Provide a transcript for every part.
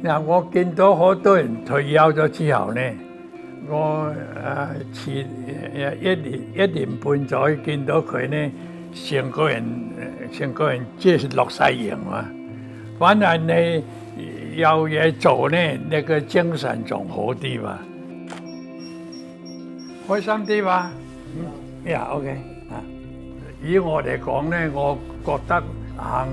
嗱，我見到好多人退休咗之後呢，我遲1年半左右見到佢呢，成個人即係落晒型啊！反而你有嘢做呢，你個精神仲好啲嘛，開心啲嘛？OK 啊！以我嚟講呢，我覺得行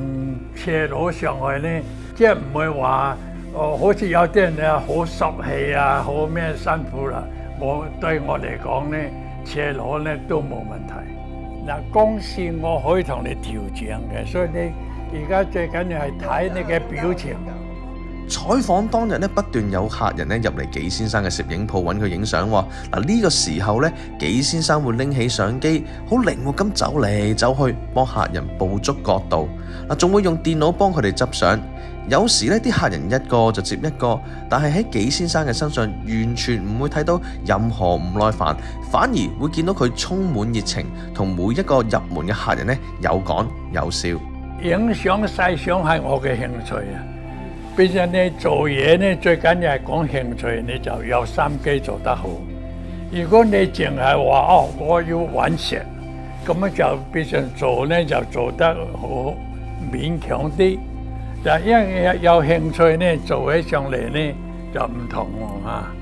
斜路上去呢，即係唔會話好似有啲人啊好濕氣啊，好咩辛苦啦。對我嚟講呢，斜路呢都冇問題。嗱，光線我可以同你調整嘅，所以你而家最緊要係睇你嘅表情。採訪當日咧，不斷有客人咧入嚟紀先生嘅攝影鋪揾佢影相喎。嗱，呢個時候咧，紀先生會拎起相機，好靈活咁走嚟走去，幫客人捕捉角度。嗱，仲會用電腦幫佢哋執相。有時咧，啲客人一個就接一個，但係喺紀先生嘅身上完全唔會睇到任何唔耐煩，反而會見到佢充滿熱情，同每一個入門嘅客人咧有講有笑。影相細相係我嘅興趣啊！變成你做嘢呢，最緊要係講興趣，你就有心機做得好。如果你淨係話我要揾食，咁樣就變成做呢就做得好勉強啲。但因為有興趣呢，做起上嚟呢就唔同啊！